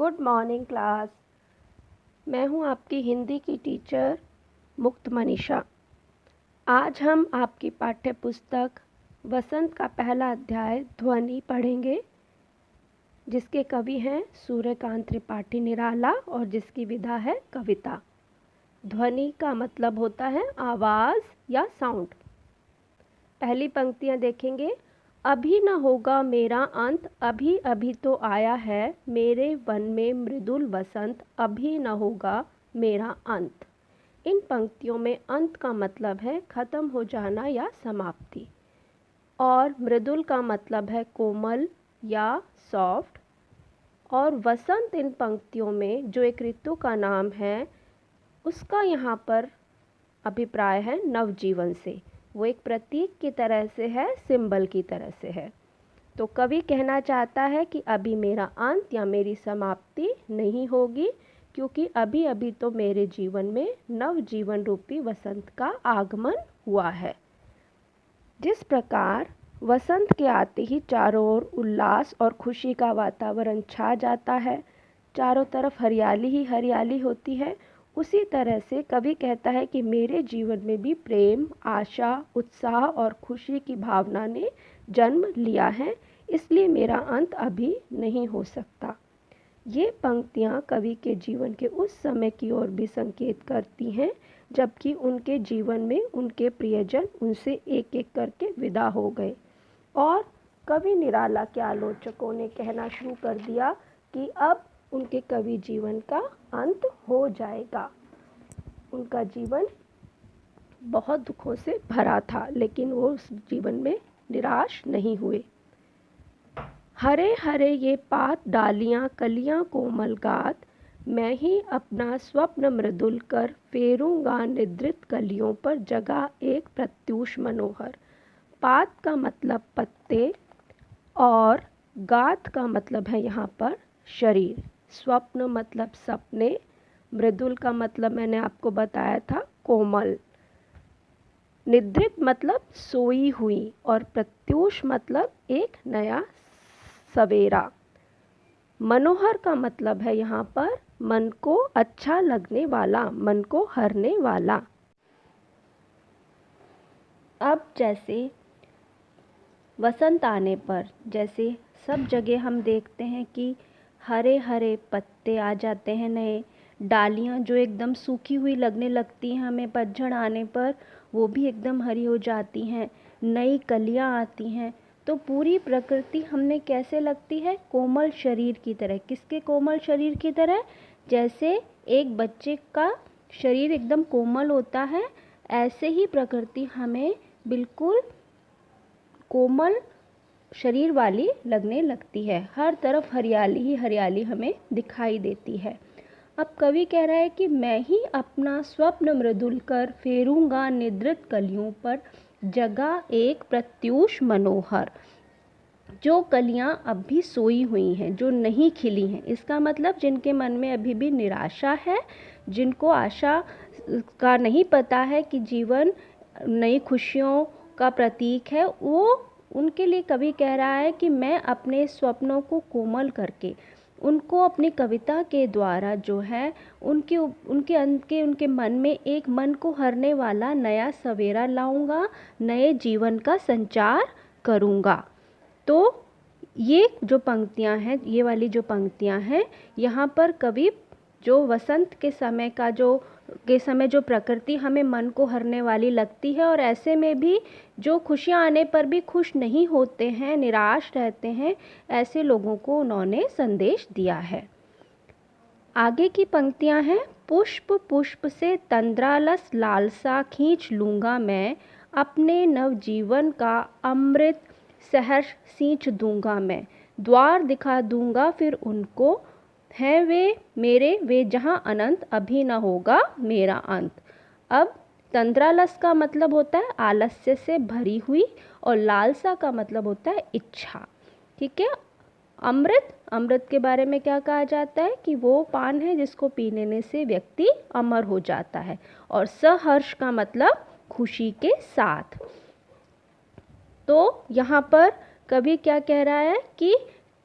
Good morning class. मैं हूं आपकी हिंदी की टीचर मुक्त मनीषा। आज हम आपकी पाठ्य पुस्तक वसंत का पहला अध्याय ध्वनि पढ़ेंगे, जिसके कवि हैं सूर्यकांत त्रिपाठी निराला और जिसकी विधा है कविता। ध्वनि का मतलब होता है आवाज़ या साउंड। पहली पंक्तियां देखेंगे। अभी न होगा मेरा अंत, अभी अभी तो आया है मेरे वन में मृदुल वसंत, अभी न होगा मेरा अंत। इन पंक्तियों में अंत का मतलब है ख़त्म हो जाना या समाप्ति, और मृदुल का मतलब है कोमल या सॉफ्ट, और वसंत इन पंक्तियों में जो एक ऋतु का नाम है उसका यहाँ पर अभिप्राय है नवजीवन से। वो एक प्रतीक की तरह से है, सिंबल की तरह से है। तो कवि कहना चाहता है कि अभी मेरा अंत या मेरी समाप्ति नहीं होगी, क्योंकि अभी अभी तो मेरे जीवन में नवजीवन रूपी वसंत का आगमन हुआ है। जिस प्रकार वसंत के आते ही चारों ओर उल्लास और खुशी का वातावरण छा जाता है, चारों तरफ हरियाली ही हरियाली होती है, उसी तरह से कवि कहता है कि मेरे जीवन में भी प्रेम, आशा, उत्साह और खुशी की भावना ने जन्म लिया है, इसलिए मेरा अंत अभी नहीं हो सकता। ये पंक्तियाँ कवि के जीवन के उस समय की ओर भी संकेत करती हैं जबकि उनके जीवन में उनके प्रियजन उनसे एक एक करके विदा हो गए, और कवि निराला के आलोचकों ने कहना शुरू कर दिया कि अब उनके कवि जीवन का अंत हो जाएगा। उनका जीवन बहुत दुखों से भरा था, लेकिन वो उस जीवन में निराश नहीं हुए। हरे हरे ये पात डालियाँ कलियाँ कोमल गात, मैं ही अपना स्वप्न मृदुल कर फेरूंगा निद्रित कलियों पर जगा एक प्रत्यूष मनोहर। पात का मतलब पत्ते और गात का मतलब है यहाँ पर शरीर। स्वप्न मतलब सपने, मृदुल का मतलब मैंने आपको बताया था कोमल, निद्रित मतलब सोई हुई, और प्रत्यूष मतलब एक नया सवेरा। मनोहर का मतलब है यहाँ पर मन को अच्छा लगने वाला, मन को हरने वाला। अब जैसे वसंत आने पर जैसे सब जगह हम देखते हैं कि हरे हरे पत्ते आ जाते हैं, नए डालियाँ जो एकदम सूखी हुई लगने लगती हैं हमें पतझड़ आने पर, वो भी एकदम हरी हो जाती हैं, नई कलियाँ आती हैं। तो पूरी प्रकृति हमें कैसे लगती है? कोमल शरीर की तरह। किसके कोमल शरीर की तरह? जैसे एक बच्चे का शरीर एकदम कोमल होता है, ऐसे ही प्रकृति हमें बिल्कुल कोमल शरीर वाली लगने लगती है। हर तरफ हरियाली ही हरियाली हमें दिखाई देती है। अब कवि कह रहा है कि मैं ही अपना स्वप्न मृदुल कर फेरूंगा निद्रित कलियों पर जगा एक प्रत्यूष मनोहर। जो कलियां अब भी सोई हुई हैं, जो नहीं खिली हैं, इसका मतलब जिनके मन में अभी भी निराशा है, जिनको आशा का नहीं पता है कि जीवन नई खुशियों का प्रतीक है, वो उनके लिए कवि कह रहा है कि मैं अपने स्वप्नों को कोमल करके उनको अपनी कविता के द्वारा जो है उनके मन में एक मन को हरने वाला नया सवेरा लाऊंगा, नए जीवन का संचार करूंगा। तो ये जो पंक्तियां हैं, ये वाली जो पंक्तियां हैं, यहाँ पर कवि जो वसंत के समय जो प्रकृति हमें मन को हरने वाली लगती है और ऐसे में भी जो खुशियाँ आने पर भी खुश नहीं होते हैं, निराश रहते हैं, ऐसे लोगों को उन्होंने संदेश दिया है। आगे की पंक्तियां हैं। पुष्प पुष्प से तंद्रालस लालसा खींच लूँगा मैं, अपने नवजीवन का अमृत सहर्ष सींच दूंगा मैं, द्वार दिखा दूंगा फिर उनको, हैं वे मेरे वे जहाँ अनंत, अभी न होगा मेरा अंत। अब तंद्रालस का मतलब होता है आलस्य से भरी हुई, और लालसा का मतलब होता है इच्छा। ठीक है। अमृत के बारे में क्या कहा जाता है कि वो पान है जिसको पीने से व्यक्ति अमर हो जाता है, और सहर्ष का मतलब खुशी के साथ। तो यहाँ पर कवि क्या कह रहा है कि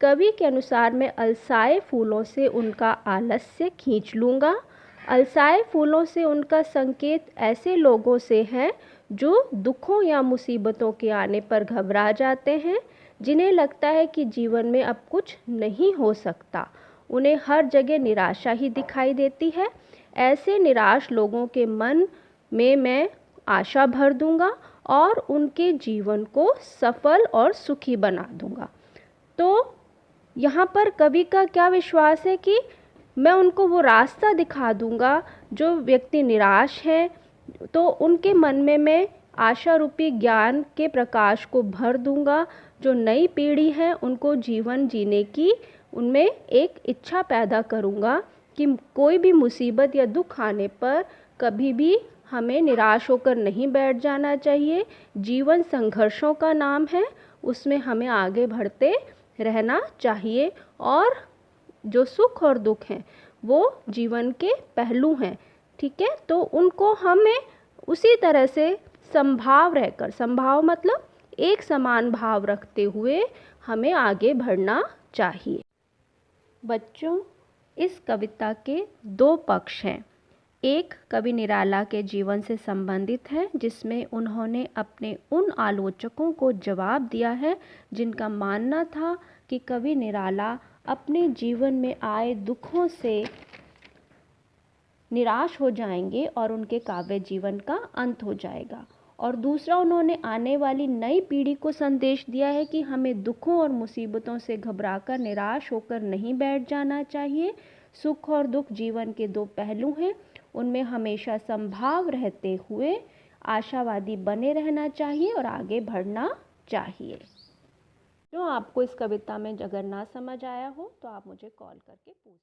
कवि के अनुसार मैं अलसाए फूलों से उनका आलस्य खींच लूँगा। अलसाए फूलों से उनका संकेत ऐसे लोगों से है जो दुखों या मुसीबतों के आने पर घबरा जाते हैं, जिन्हें लगता है कि जीवन में अब कुछ नहीं हो सकता। उन्हें हर जगह निराशा ही दिखाई देती है। ऐसे निराश लोगों के मन में मैं आशा भर दूंगा और उनके जीवन को सफल और सुखी बना दूंगा। तो यहाँ पर कवि का क्या विश्वास है कि मैं उनको वो रास्ता दिखा दूंगा। जो व्यक्ति निराश हैं तो उनके मन में मैं आशा रूपी ज्ञान के प्रकाश को भर दूंगा। जो नई पीढ़ी है उनको जीवन जीने की उनमें एक इच्छा पैदा करूंगा कि कोई भी मुसीबत या दुख आने पर कभी भी हमें निराश होकर नहीं बैठ जाना चाहिए। जीवन संघर्षों का नाम है, उसमें हमें आगे बढ़ते रहना चाहिए और जो सुख और दुख हैं वो जीवन के पहलू हैं। ठीक है, तो उनको हमें उसी तरह से समभाव रहकर, समभाव मतलब एक समान भाव रखते हुए हमें आगे बढ़ना चाहिए। बच्चों, इस कविता के दो पक्ष हैं। एक कवि निराला के जीवन से संबंधित है, जिसमें उन्होंने अपने उन आलोचकों को जवाब दिया है जिनका मानना था कि कवि निराला अपने जीवन में आए दुखों से निराश हो जाएंगे और उनके काव्य जीवन का अंत हो जाएगा। और दूसरा, उन्होंने आने वाली नई पीढ़ी को संदेश दिया है कि हमें दुखों और मुसीबतों से घबराकर निराश होकर नहीं बैठ जाना चाहिए। सुख और दुख जीवन के दो पहलू हैं, उनमें हमेशा संभाव रहते हुए आशावादी बने रहना चाहिए और आगे बढ़ना चाहिए। जो आपको इस कविता में अगर ना समझ आया हो तो आप मुझे कॉल करके पूछ